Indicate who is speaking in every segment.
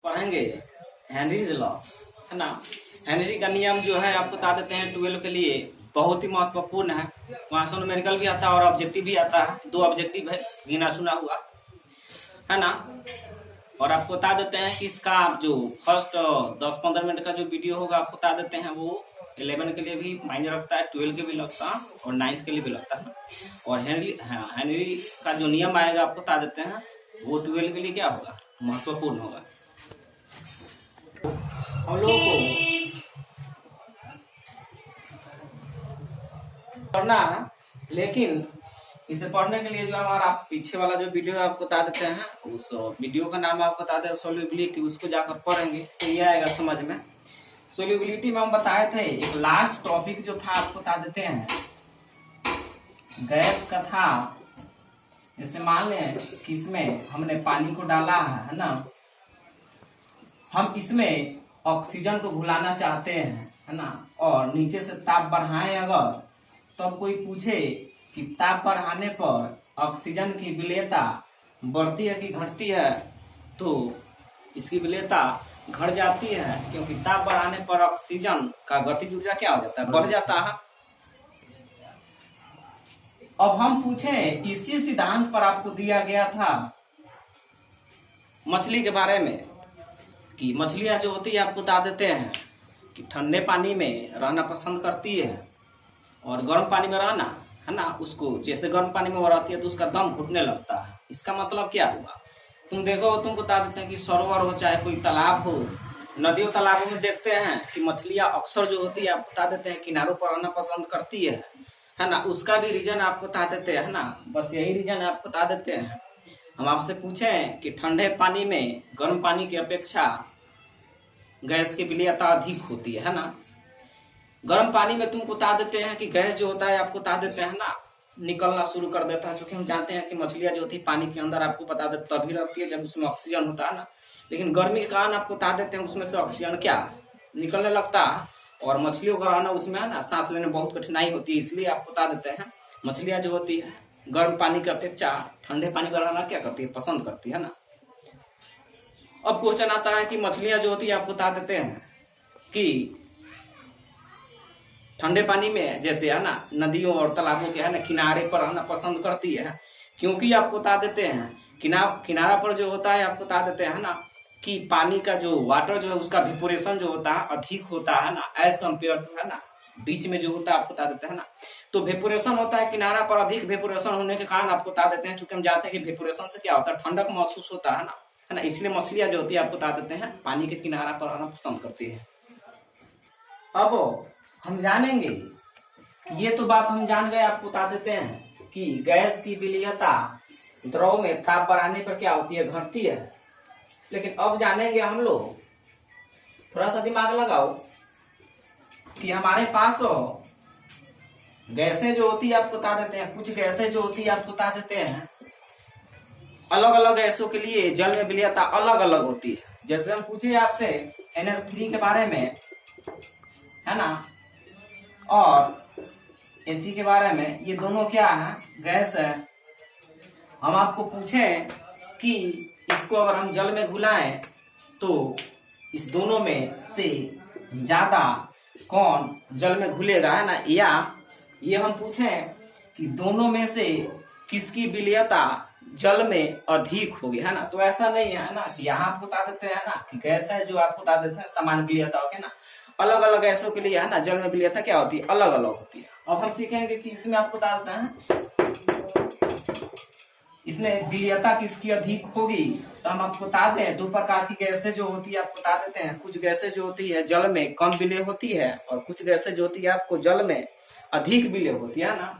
Speaker 1: पढ़ेंगे Henry's law, है ना। हेनरी का नियम जो है आपको बता देते हैं 12 के लिए बहुत ही महत्वपूर्ण है। वहां से न्यूमेरिकल भी आता है और ऑब्जेक्टिव भी आता है। 2 ऑब्जेक्टिव है, गिना चुना हुआ, है ना। और आपको बता देते हैं कि इसका जो फर्स्ट 10-15 मिनट का जो वीडियो होगा आपको बता देते हैं वो 11 के लिए भी मायने रखता है, 12 के भी लगता है और 9th के लिए भी लगता है। और हेनरी का जो नियम आएगा आपको बता देते हैं वो 12 के लिए क्या होगा, महत्वपूर्ण होगा। हम लोग को पढ़ना है, लेकिन इसे पढ़ने के लिए जो हमारा पीछे वाला जो वीडियो है आपको बता देते हैं, उस वीडियो का नाम आपको बता दें सोल्यूबिलिटी, उसको जाकर पढ़ेंगे तो ये आएगा समझ में। सोल्यूबिलिटी में हम बताए थे एक लास्ट टॉपिक जो था आपको बता देते हैं गैस का था। जैसे मान लें कि इसमें हमने पानी को डाला है ना, हम इसमें ऑक्सीजन को घुलाना चाहते हैं, है ना, और नीचे से ताप बढ़ाएं अगर, तो अब कोई पूछे कि ताप बढ़ाने पर ऑक्सीजन की विलेयता बढ़ती है कि घटती है, तो इसकी विलेयता घट जाती है, क्योंकि ताप बढ़ाने पर ऑक्सीजन का गतिज ऊर्जा क्या हो जाता है, बढ़ जाता है। अब हम पूछे इसी सिद्धांत पर आपको दिया गया था मछली के बारे में कि मछलियां जो होती है आपको बता देते हैं कि ठंडे पानी में रहना पसंद करती है और गर्म पानी में रहना, है ना, उसको जैसे गर्म पानी में वो रहती है तो उसका दम घुटने लगता है। इसका मतलब क्या हुआ, तुम देखो, तुम बता देते हैं कि सरोवर हो चाहे कोई तालाब हो, नदियों तालाबों में देखते हैं कि मछलियां अक्सर जो होती है आपको बता देते हैं किनारों पर रहना पसंद करती है ना। उसका भी रीजन आपको बता देते हैं, है ना, बस यही रीजन आपको बता देते हैं। हम आपसे पूछें कि ठंडे पानी में गर्म पानी की अपेक्षा गैस की विलेयता अधिक होती है ना। गर्म पानी में तुमको बता देते हैं कि गैस जो होता है आपको बता देते हैं ना निकलना शुरू कर देता है, क्योंकि हम जानते हैं कि मछलियां जो होती है पानी के अंदर आपको बता देते तभी रहती है जब उसमें ऑक्सीजन होता है ना। लेकिन गर्मी के कारण आपको बता देते हैं उसमें से ऑक्सीजन क्या निकलने लगता है और मछलियों का रहना उसमें, है ना, सांस लेने में बहुत कठिनाई होती है। इसलिए आपको बता देते हैं मछलियां जो होती है गर्म पानी की अपेक्षा ठंडे पानी में रहना क्या करती है, पसंद करती है ना। अब क्वेश्चन आता है कि मछलियां जो होती है आपको बता देते हैं कि ठंडे पानी में जैसे, है ना, नदियों और तालाबों के, है ना, किनारे पर रहना पसंद करती है, क्योंकि आपको बता देते हैं किनारा पर जो होता है आपको बता देते हैं ना कि पानी का जो वाटर जो है उसका वेपोरेशन जो होता है अधिक होता है ना, एज कम्पेयर टू, है ना, बीच में जो होता है आपको बता देते हैं ना। तो वेपोरेशन होता है किनारा पर, अधिक वेपोरेशन होने के कारण आपको बता देते हैं, चूंकि हम जानते हैं कि वेपोरेशन से क्या होता है, ठंडक महसूस होता है ना, इसलिए मछलियां जो होती है आपको बता देते हैं पानी के किनारा पर रहना पसंद करती है। अब हम जानेंगे कि ये तो बात हम जान गए, आपको बता देते हैं कि गैस की विलेयता द्रव में ताप बढ़ाने पर क्या होती है, घटती है। लेकिन अब जानेंगे हम लोग, थोड़ा सा दिमाग लगाओ, कि हमारे पास गैसें जो होती है आपको बता देते हैं, कुछ गैसें जो होती है आपको बता देते हैं अलग अलग गैसों के लिए जल में विलेयता अलग अलग होती है। जैसे हम पूछे आपसे NH3 के बारे में, है ना, और He के बारे में, ये दोनों क्या है, गैस है। हम आपको पूछें कि इसको अगर हम जल में घुलाएं तो इस दोनों में से ज्यादा कौन जल में घुलेगा, है ना, या ये हम पूछें कि दोनों में से किसकी विलेयता जल में अधिक होगी, है ना। तो ऐसा नहीं है ना कि यहाँ आपको बता देते हैं ना कि गैस है जो आपको बता देते हैं समान विलेयता होगी ना, अलग अलग गैसों के लिए, है ना, जल में विलेयता क्या होती है, अलग अलग होती है। अब हम सीखेंगे कि इसमें आपको बता देते हैं इसमें विलेयता किसकी अधिक होगी। तो हम आपको बता दें 2 प्रकार की गैसें जो होती है आपको बता देते हैं। कुछ गैसें जो होती है जल में कम विलेय होती है और कुछ गैसें जो होती है आपको जल में अधिक विलेय होती है ना।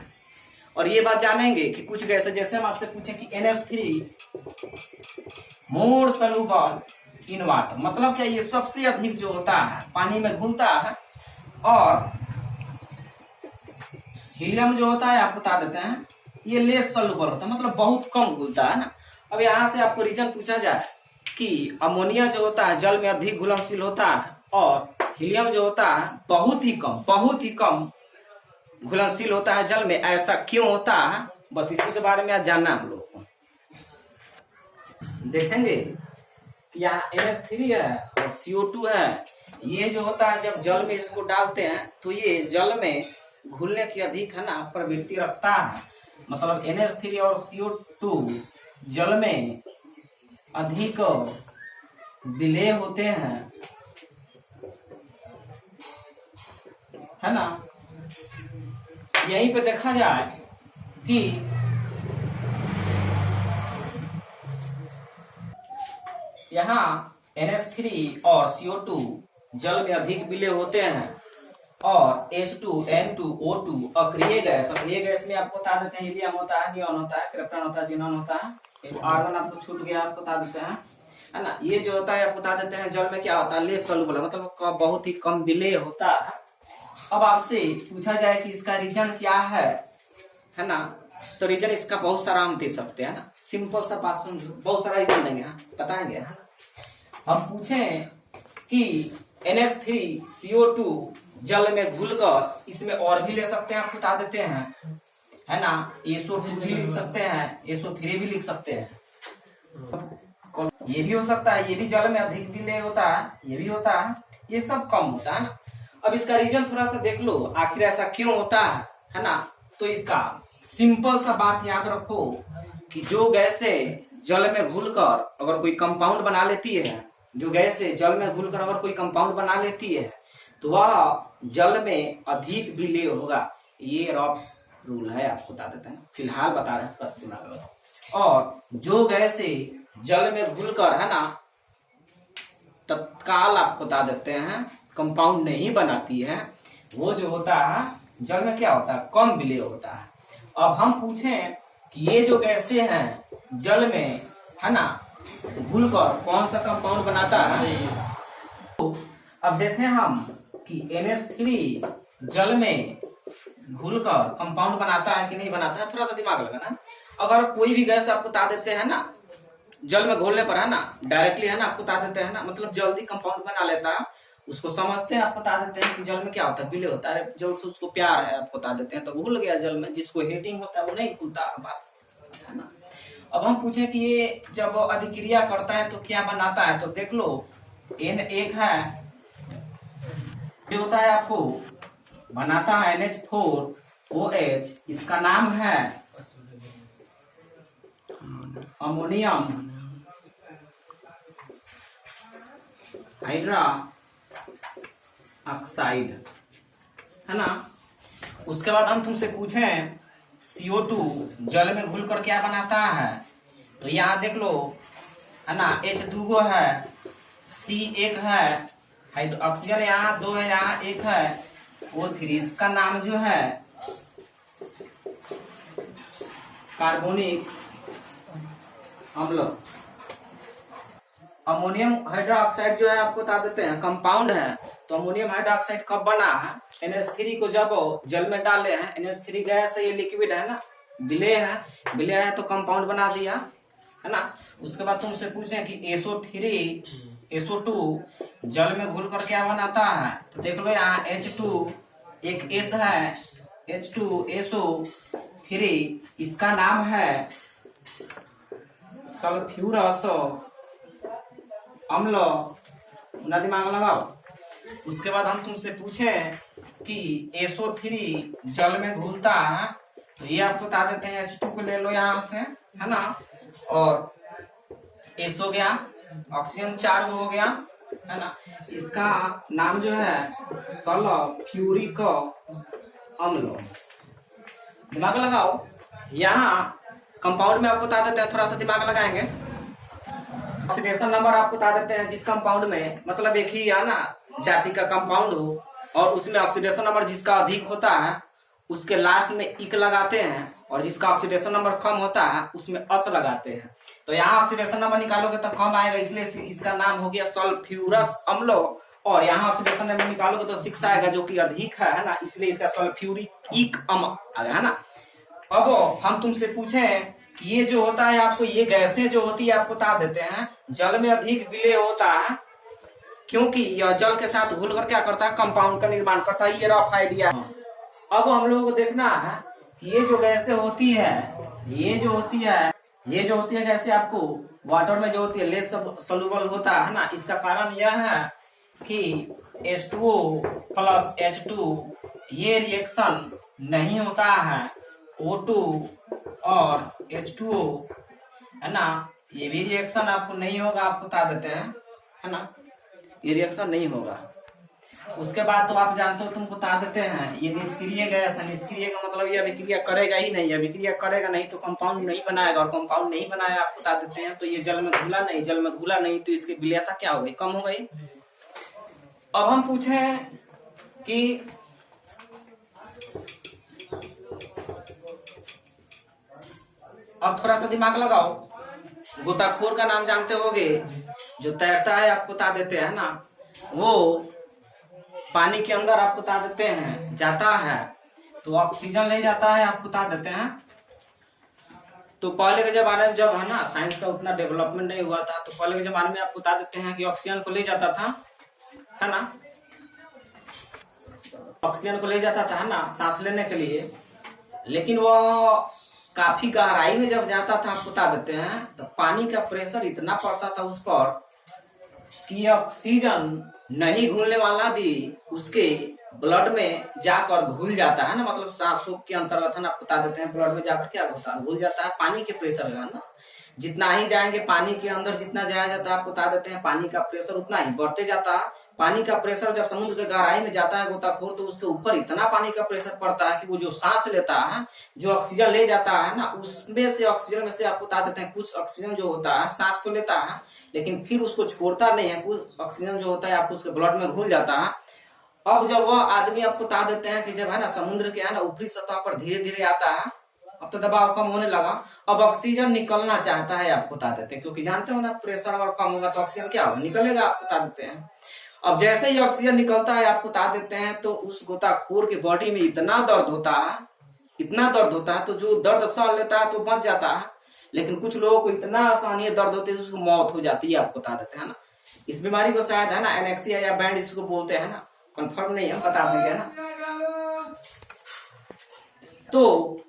Speaker 1: और ये बात जानेंगे कि कुछ गैसें, जैसे हम आपसे पूछे कि NH3 more soluble in water, मतलब क्या, ये सबसे अधिक जो होता है पानी में घुलता है, और हीलियम जो होता है आपको बता देते हैं ये लेस सॉल्युबल होता है, मतलब बहुत कम घुलता है ना। अब यहाँ से आपको रीजन पूछा जाए कि अमोनिया जो होता है जल में अधिक घुलनशील होता है और हीलियम जो होता है बहुत ही कम घुलनशील होता है जल में, ऐसा क्यों होता है, बस इसी के बारे में आज जानना हम लोग को देखेंगे। कि यहाँ NH3 है और CO2 है। ये जो होता है जब जल में इसको डालते हैं तो ये जल में घुलने की अधिक है ना प्रवृत्ति रखता है। मतलब NH3 और CO2 जल में अधिक विलेय होते हैं, है ना। यहीं पे देखा जाए कि यहाँ NH3 और CO2 जल में अधिक विलेय होते हैं और H2N2O2 अक्रिय गैस में आपको बता देते हैं हीलियम होता है, नियॉन होता है, क्रिप्टन होता है, जिनॉन होता है। आर्गन आपको छूट गया, आपको बता देते हैं, है ना। ये जो होता है आपको बता देते हैं जल में क्या होता है, लेस सॉल्युबल, मतलब बहुत ही कम विलेय होता है। अब आपसे पूछा जाए कि इसका रीजन क्या है ना, तो रीजन इसका बहुत सारा हम दे सकते हैं ना। सिंपल सा बात समझो, बहुत सारा रीजन देंगे, बताएंगे, है ना। हम पूछें कि NH3CO2 जल में घुलकर इसमें और भी ले सकते हैं, आप बता देते हैं, है ना। SO2 भी लिख सकते हैं, SO3 भी लिख सकते हैं। ये भी हो सकता है, ये भी जल में अधिक विलेय होता है, ये भी होता है, ये सब कम होता है ना। अब इसका रीजन थोड़ा सा देख लो, आखिर ऐसा क्यों होता है ना। तो इसका सिंपल सा बात याद रखो कि जो गैसें जल में घुलकर अगर कोई कंपाउंड बना लेती है, जो गैसें जल में घुलकर अगर कोई कंपाउंड बना लेती है तो वह जल में अधिक विलेय होगा। ये रफ रूल है, आपको बता देते हैं, फिलहाल बता रहे हैं, बस दिमाग लगाओ। और जो गैसें जल में घुलकर, है ना, तत्काल आपको बता देते हैं कंपाउंड नहीं बनाती है, वो जो होता है जल में क्या होता है, कम विलेय होता है। अब हम पूछें कि ये जो गैसें हैं जल में, है ना, घुलकर कौन सा कंपाउंड बनाता है। तो अब देखें हम कि NH3 जल में घुलकर कंपाउंड बनाता है कि नहीं बनाता है, थोड़ा सा दिमाग लगाना। अगर कोई भी गैस आपको बता देते हैं ना जल में घोलने पर, है ना, डायरेक्टली, है ना, आपको बता देते हैं ना, मतलब जल्दी कंपाउंड बना लेता है, उसको समझते हैं, आपको बता देते हैं कि जल में क्या होता है, विलेय होता है, जल से उसको प्यार है, आपको बता देते हैं, तो घुल गया जल में। जिसको हीटिंग होता है वो नहीं घुलता, बात है ना। अब हम पूछे कि ये जब अभिक्रिया करता है तो क्या बनाता है, तो देख लो N1 है, जो होता है आपको बनाता है NH4OH, इसका नाम है अमोनियम हाइड्रा ऑक्साइड, है ना। उसके बाद हम तुमसे पूछें CO2 जल में घुलकर क्या बनाता है, तो यहाँ देख लो, है ना, H2 है, C1 है, ऑक्सीजन यहाँ 2 है, यहाँ 1 है, O3, इसका नाम जो है कार्बोनिक अम्ल। अमोनियम हाइड्रोक्साइड जो है आपको बता देते हैं कंपाउंड है। तो अमोनियम हाइड्रोक्साइड कब बना है, NH3 को जब जल में डाले हैं, NH3 गैस है, ये लिक्विड है ना, विलेय है तो कंपाउंड बना दिया, है ना। उसके बाद तुमसे पूछे कि SO2 जल में घुलकर क्या बनाता है, तो देख लो यहाँ H2, एक S है, H2SO3, इसका नाम है सल्फ्यूरस अम्ल, ना दिमाग लगाओ। उसके बाद हम तुमसे पूछे कि SO3 जल में घुलता है, तो ये आपको बता देते हैं H2 को ले लो यहाँ से, है ना, और S हो गया, ऑक्सीजन 4 हो गया, है ना। इसका नाम जो है सल्फ्यूरिक अम्ल। दिमाग लगाओ, यहाँ कंपाउंड में आपको बता देते हैं, थोड़ा सा दिमाग लगाएंगे। ऑक्सीडेशन नंबर आपको बता देते हैं जिस कंपाउंड में, मतलब एक ही है ना जाति का कंपाउंड हो और उसमें ऑक्सीडेशन नंबर जिसका अधिक होता है उसके लास्ट में इक लगाते हैं, और जिसका ऑक्सीडेशन नंबर कम होता है उसमें अस लगाते हैं। तो यहाँ ऑक्सीडेशन नंबर निकालोगे तो कम आएगा, इसलिए इसका नाम हो गया सल्फ्यूरस अम्ल, और यहाँ ऑक्सीडेशन नंबर निकालोगे तो 6 आएगा जो कि अधिक है ना, इसलिए इसका सल्फ्यूरिक अम्ल आ गया, है ना। अब हम तुमसे पूछे कि ये जो होता है आपको, ये गैसें जो होती है आपको बता देते हैं जल में अधिक विलेय होता है, क्योंकि यह जल के साथ घुलकर क्या करता है, कंपाउंड का निर्माण करता है। ये रफ आइडिया है। अब हम लोगों को देखना है कि ये जो गैसें होती है, ये जो होती है गैसें आपको वाटर में जो होती है लेस सोल्यूबल होता है ना, इसका कारण यह है कि H2O प्लस H2 ये रिएक्शन नहीं होता है O2 और H2O, है ना, ये भी रिएक्शन आपको नहीं होगा, आप बता देते हैं, है ना, ये रिएक्शन नहीं होगा। उसके बाद तो आप जानते हो, तुम बता देते हैं, ये निष्क्रिय गैस है। निष्क्रिय का मतलब ये अभिक्रिया करेगा ही नहीं, अभिक्रिया करेगा नहीं तो कंपाउंड नहीं बनाएगा, और कंपाउंड नहीं बनाया आप बता देते हैं तो ये जल में घुला नहीं, जल में घुला नहीं तो इसकी विलेयता क्या हो गई, कम हो गई। अब हम पूछे कि अब थोड़ा सा दिमाग लगाओ, गोताखोर का नाम जानते होगे, जो तैरता है आप बता देते हैं ना, वो पानी के अंदर आप बता देते हैं जाता है तो ऑक्सीजन ले जाता है, आप बता देते हैं। तो पहले के जमाने में जब है ना साइंस का उतना डेवलपमेंट नहीं हुआ था, तो पहले के जमाने में आप बता देते हैं कि ऑक्सीजन को ले जाता था, है ना, ऑक्सीजन को ले जाता था, है ना, सांस लेने के लिए। लेकिन वह काफी गहराई में जब जाता था, आप बता देते हैं, तो पानी का प्रेशर इतना पड़ता था उस पर कि ऑक्सीजन नहीं घुलने वाला भी उसके ब्लड में जाकर घुल जाता है ना, मतलब सांसों के अंतर्गत है ना, बता देते हैं ब्लड में जाकर क्या होता है, घुल जाता है। पानी के प्रेशर है ना, जितना ही जाएंगे पानी के अंदर, जितना जाया जाता है आप बता देते हैं पानी का प्रेशर उतना ही बढ़ते जाता है। पानी का प्रेशर जब समुद्र के गहराई में जाता है गोताखोर, तो उसके ऊपर इतना पानी का प्रेशर पड़ता है कि वो जो सांस लेता है, जो ऑक्सीजन ले जाता है ना, उसमें से ऑक्सीजन में से आप बता देते हैं कुछ ऑक्सीजन जो होता है सांस तो लेता है लेकिन फिर उसको छोड़ता नहीं है, कुछ ऑक्सीजन जो होता है आपको उसके ब्लड में घुल जाता है। अब जब वह आदमी आपको बता देते हैं कि जब है ना समुद्र के है ना ऊपरी सतह पर धीरे धीरे आता है, अब तो दबाव कम होने लगा, अब ऑक्सीजन निकलना चाहता है, आपको बता देते हैं, क्योंकि जानते हो ना प्रेशर अगर कम होगा तो ऑक्सीजन क्या होगा, निकलेगा, आपको बता देते हैं। अब जैसे ही ऑक्सीजन निकलता है आपको बता देते हैं, तो उस गोताखोर के बॉडी में इतना दर्द होता है, इतना दर्द होता है, तो जो दर्द सह लेता है तो बच जाता है, लेकिन कुछ लोगों को इतना असहनीय दर्द होती है उसको मौत हो जाती है, आपको बता देते हैं ना। इस बीमारी को शायद है ना एनेक्सिया या बैंड इसको बोलते हैं ना, कंफर्म नहीं है, बता देंगे ना। तो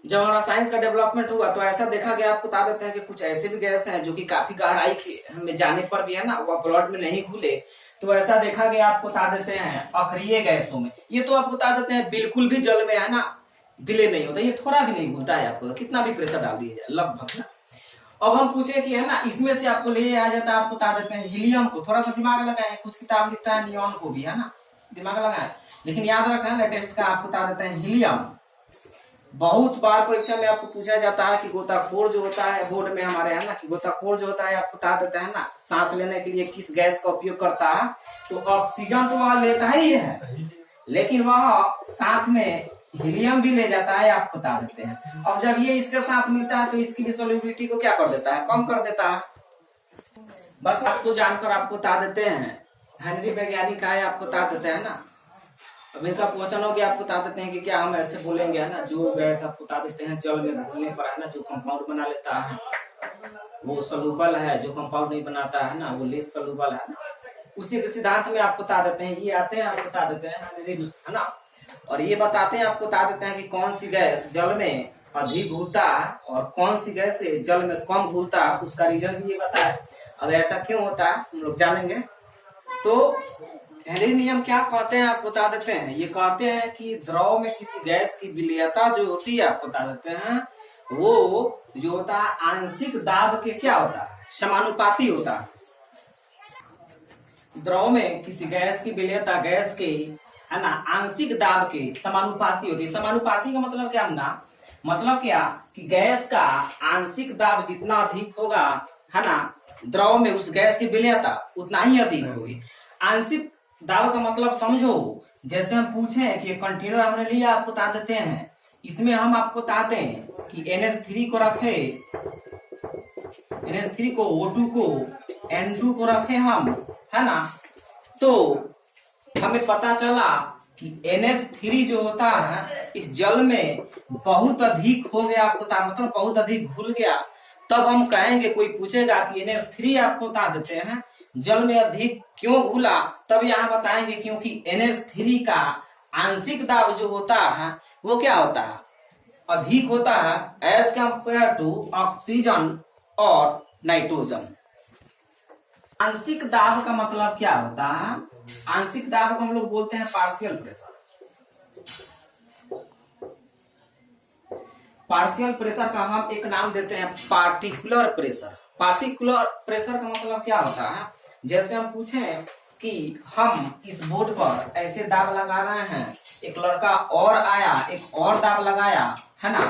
Speaker 1: जब हमारा साइंस का डेवलपमेंट हुआ तो ऐसा देखा गया, आपको बता देते हैं कि कुछ ऐसे भी गैस हैं जो कि काफी गहराई में जाने पर भी है ना वह ब्लड में नहीं घुले, तो ऐसा देखा गया, आपको बता देते हैं अक्रिय गैसों में। ये तो आपको बता देते हैं बिल्कुल भी जल में है ना विलय नहीं होता, ये थोड़ा भी नहीं घुलता है, आपको कितना भी प्रेशर डाल दिया जाए लगभग ना। अब हम पूछे कि है ना इसमें से आपको ले आ जाता है, आपको बता देते हैं हीलियम को, थोड़ा सा दिमाग लगाए, कुछ किताब लिखता है नियॉन को भी, है ना, दिमाग लगाए, लेकिन याद रखा लेटेस्ट का आपको बता देते हैं हीलियम। बहुत बार परीक्षा में आपको पूछा जाता है कि गोताखोर जो होता है, बोर्ड में हमारे है ना, कि गोताखोर जो होता है आपको बता देता है ना सांस लेने के लिए किस गैस का उपयोग करता है, तो ऑक्सीजन तो वह लेता ही है, लेकिन वह साथ में हीलियम भी ले जाता है, आपको बता देते हैं। अब जब ये इसके साथ मिलता है तो इसकी भी सोल्युबिलिटी को क्या कर देता है, कम कर देता है। बस आपको जानकर आपको बता देते हैं, हेनरी वैज्ञानिक है, आपको बता देते हैं ना। अब इनका क्वेश्चन हो गया, आपको बता देते हैं कि क्या हम ऐसे बोलेंगे है ना, जो गैस आपको बता देते हैं जल में घुलने पर है ना जो कंपाउंड बना लेता है वो सोल्यूबल है, जो कंपाउंड नहीं बनाता है ना वो लेस सोल्यूबल है ना, उसी के सिद्धांत में आपको बता देते हैं। ये आते हैं, आपको बता देते हैं, है ना, और ये बताते हैं, आपको बता देते हैं कि कौन सी गैस जल में अधिक घुलता है और कौन सी गैस जल में कम घुलता है, उसका रीजन भी ये बताया। अब ऐसा क्यों होता है हम लोग जानेंगे। तो हेनरी नियम क्या कहते हैं, आप बता देते हैं। ये कहते हैं कि द्रव में किसी गैस की विलेयता जो होती है, आप बता देते हैं, वो जो होता है आंशिक दाब के क्या होता है, समानुपाती होता है। द्रव में किसी गैस की विलेयता गैस के है ना आंशिक दाब के समानुपाती होती है। समानुपाती का मतलब क्या होगा, मतलब क्या कि गैस का आंशिक दाब जितना अधिक होगा है ना द्रव में, उस गैस की विलेयता उतना ही अधिक होगी। आंशिक दाब का मतलब समझो, जैसे हम पूछे कि ये कंटेनर हमने लिया, आपको बता देते हैं, इसमें हम आपको बताते हैं कि NH3 को रखे, NH3 को, O2 को, N2 को रखे हम, है ना, तो हमें पता चला कि NH3 जो होता है इस जल में बहुत अधिक हो गया, आपको मतलब बहुत अधिक घुल गया। तब हम कहेंगे, कोई पूछेगा कि NH3 आपको बता देते हैं जल में अधिक क्यों घुला, तब यहाँ बताएंगे क्योंकि NH3 का आंशिक दाब जो होता है वो क्या होता है, अधिक होता है एज कंपेयर टू ऑक्सीजन और नाइट्रोजन। आंशिक दाब का मतलब क्या होता है? आंशिक दाब को हम लोग बोलते हैं पार्शियल प्रेशर। पार्शियल प्रेशर का हम एक नाम देते हैं पार्टिकुलर प्रेशर। पार्टिकुलर प्रेशर का मतलब क्या होता है? जैसे हम पूछें कि हम इस बोर्ड पर ऐसे दाब लगा रहे हैं, एक लड़का और आया, एक और दाब लगाया, है ना।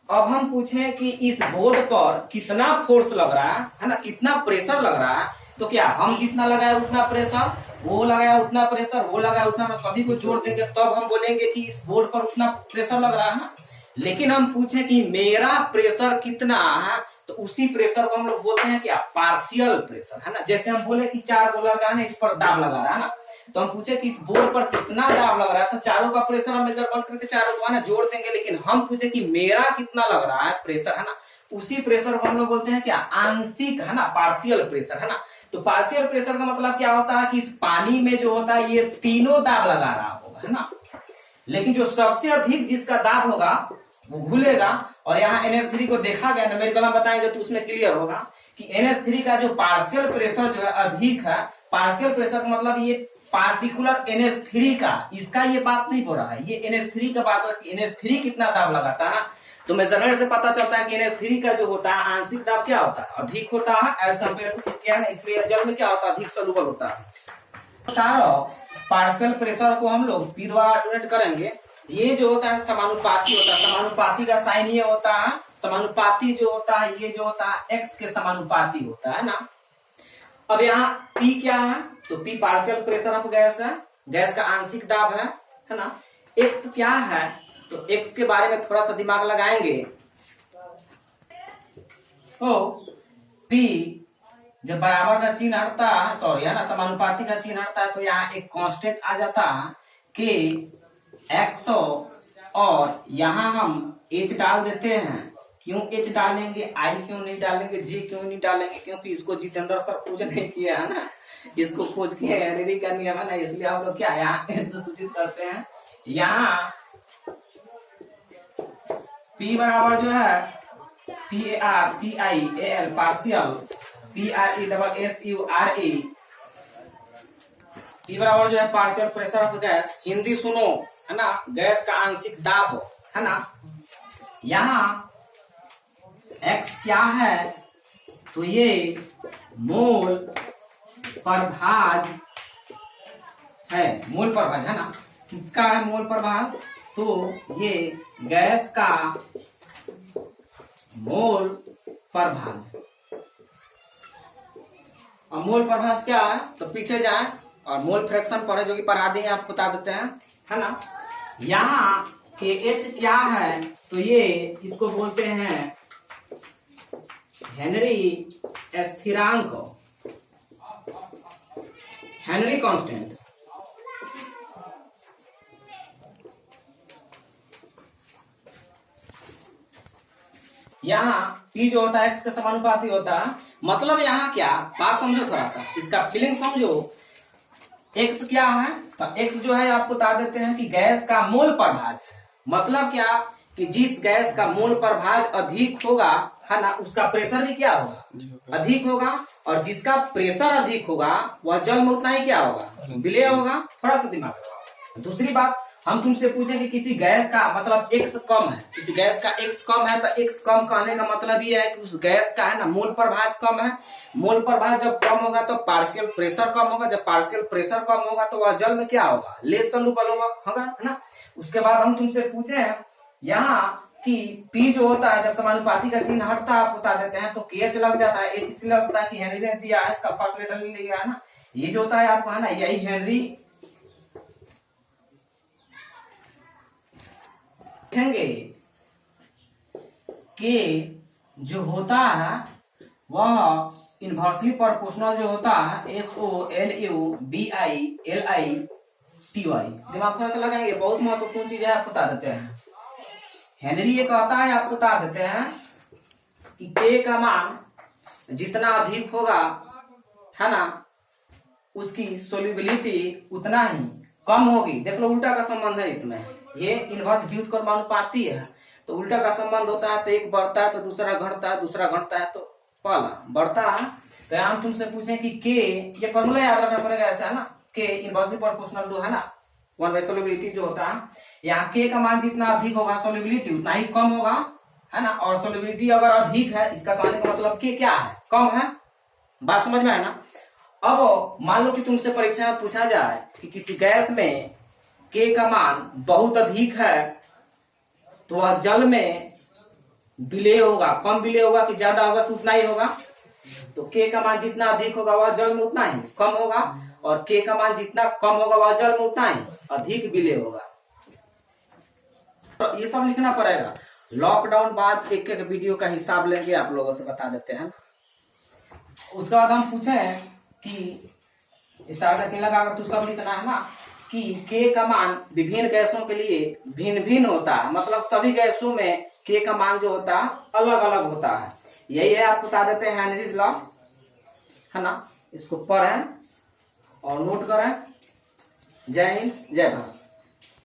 Speaker 1: अब हम पूछे कि इस बोर्ड पर कितना फोर्स लग रहा है ना, कितना प्रेशर लग रहा है, तो क्या हम जितना लगाया उतना प्रेशर, वो लगाया उतना प्रेशर, वो लगाया उतना, सभी को जोड़ देंगे तब हम बोलेंगे कि इस बोर्ड पर उतना प्रेशर लग रहा है ना। लेकिन हम पूछे कि मेरा प्रेशर कितना है, तो उसी प्रेशर को हम लोग बोलते हैं क्या? पार्शियल प्रेशर, है ना। जैसे हम बोले कि 4 गोला का है ना, इस पर दाब लगा रहा है ना, तो हम पूछे कि इस बोर्ड पर कितना दाब लग रहा है, तो चारों का प्रेशर हम मेजर करके चारों को है ना जोड़ देंगे। लेकिन हम पूछे कि मेरा कितना लग रहा है प्रेशर, है ना, उसी प्रेशर को हम लोग बोलते हैं क्या? आंशिक, है ना, पार्शियल प्रेशर, है ना। तो पार्शियल प्रेशर का मतलब क्या होता है कि इस पानी में जो होता है ये तीनों दाब लगा रहा होगा, है ना। लेकिन जो सबसे अधिक जिसका दाब होगा वो घुलेगा। और यहाँ NH3 को देखा गया, न्यूमेरिकल बताएंगे तो उसमें क्लियर होगा कि NH3 का जो पार्शियल प्रेशर जो है अधिक है। पार्शियल प्रेशर का मतलब ये पार्टिकुलर NH3 का, इसका ये बात नहीं हो रहा है, ये NH3 का बात है कि NH3 कितना दाब लगाता है। तो मेजरमेंट से पता चलता है कि NH3 का जो होता है आंशिक दाब क्या होता है? अधिक होता है एज कम्पेयर टू इसके, है ना। इसलिए जल में क्या होता है? अधिक सॉल्युबल होता है। सारा पार्शियल प्रेशर को हम लोग P द्वारा डिनोट करेंगे। ये जो होता है समानुपाती होता है। समानुपाती का साइन ये होता है, समानुपाती जो होता है ये जो होता है x के समानुपाती होता है ना। अब यहाँ P क्या है? तो P partial pressure of gas है, गैस का आंशिक दाब है ना। x क्या है? तो x के बारे में थोड़ा सा दिमाग लगाएंगे। तो P जब बराबर का चिन्ह हटता है, सॉरी, है ना, समानुपाती का चिन्ह हटता है, तो यहाँ एक कांस्टेंट आ जाता है कि x, और यहाँ हम h डाल देते हैं। क्यों h डालेंगे? I क्यों नहीं डालेंगे? J क्यों नहीं डालेंगे? क्योंकि इसको जितेंद्र सर खोज नहीं किया है ना, इसको खोज के हेनरी का नियम है ना, इसलिए हम लोग क्या यहाँ से सूचित करते हैं। यहाँ P बराबर जो है PAR पार्शियल PRESSURE, P बराबर जो है partial pressure of gas. Hindi सुनो, है ना, गैस का आंशिक दाब, है ना। यहाँ x क्या है? तो ये मोल पर भाग है, मोल पर भाग, है ना। किसका है मोल पर भाग? तो ये गैस का मोल पर भाग। और मोल पर भाग क्या है? तो पीछे जाए और मोल फ्रैक्शन पर है, जो कि पढ़ा दिए, आपको बता देते हैं, है ना। यहाँ के H क्या है? तो ये इसको बोलते हैं हेनरी स्थिरांक, हेनरी कांस्टेंट। यहाँ P जो होता है x के समानुपाती होता है। मतलब यहाँ क्या बात समझो, थोड़ा सा इसका फीलिंग समझो। x क्या है? तो x जो है आपको बता देते हैं कि गैस का मोल प्रभाज है। मतलब क्या कि जिस गैस का मोल प्रभाज अधिक होगा, है ना, उसका प्रेशर भी क्या होगा? अधिक होगा। और जिसका प्रेशर अधिक होगा वह जल में उतना ही क्या होगा? विलय होगा। थोड़ा सा दिमाग लगाओ। दूसरी बात, हम तुमसे पूछे कि किसी गैस का मतलब x कम है, किसी गैस का x कम है, तो x कम कहने का मतलब ये है कि उस गैस का, है ना, मोल प्रभाज कम है। मोल प्रभाज जब कम होगा तो पार्शियल प्रेशर कम होगा। जब पार्शियल प्रेशर कम होगा तो वह जल में क्या होगा? लेस सॉल्युबल होगा, है ना। उसके बाद हम तुमसे पूछे हैं यहाँ कि P जो होता है जब समानुपाती का चिन्ह हटता है, आप बता देते हैं, तो KH लग जाता है। H इसलिए लगता है कि हेनरी ने दिया है, इसका फर्स्ट लेटर ले लिया, है ना। ये जो होता है आपको, है ना, यही हेनरी देखेंगे कि जो होता है वह इनवर्सली प्रोपोर्शनल जो होता है SOLUBILITY। दिमाग थोड़ा सा लगाएंगे, बहुत महत्वपूर्ण चीज है, आपको बता देते हैं। हेनरी ये कहता है, आपको बता देते हैं कि K का मान जितना अधिक होगा, है ना, उसकी सोल्यूबिलिटी उतना ही कम होगी। देख लो, उल्टा का संबंध है इसमें। ये इनवर्स व्युत्क्रमानुपाती है, तो उल्टा का संबंध होता है, तो एक बढ़ता है तो दूसरा घटता है, दूसरा घटता है तो पहला बढ़ता है। तो हम तुमसे पूछे कि के, ये फॉर्मूला याद रखना पड़ेगा, ऐसा है ना, के इनवर्सली प्रोपोर्शनल टू, है ना, 1 सोल्युबिलिटी जो होता है, यहाँ के का मान जितना अधिक होगा सोल्युबिलिटी उतना ही कम होगा, है ना। और सोल्युबिलिटी अगर अधिक है, इसका कहने का मतलब के क्या है, कम है। बात समझ में है ना। अब मान लो कि तुमसे परीक्षा में पूछा जाए कि किसी गैस में के का मान बहुत अधिक है, तो वह जल में विलेय होगा, कम विलेय होगा कि ज्यादा होगा कि उतना ही होगा। तो के का मान जितना अधिक होगा वह जल में उतना ही कम होगा, और के का मान जितना कम होगा वह जल में उतना ही अधिक विलेय होगा। तो ये सब लिखना पड़ेगा। लॉकडाउन बाद एक एक वीडियो का हिसाब लेंगे, आप लोगों से बता देते हैं। उसके बाद हम पूछे कि स्टार का चिन्ह लगाकर तू सब लिखना है ना, कि के का मान विभिन्न गैसों के लिए भिन्न भिन्न होता है, मतलब सभी गैसों में के का मान जो होता है अलग अलग होता है। यही है, आप बता देते हैं हेनरीज लॉ, है ना। इसको पढ़ें और नोट करें। जय हिंद, जय भारत।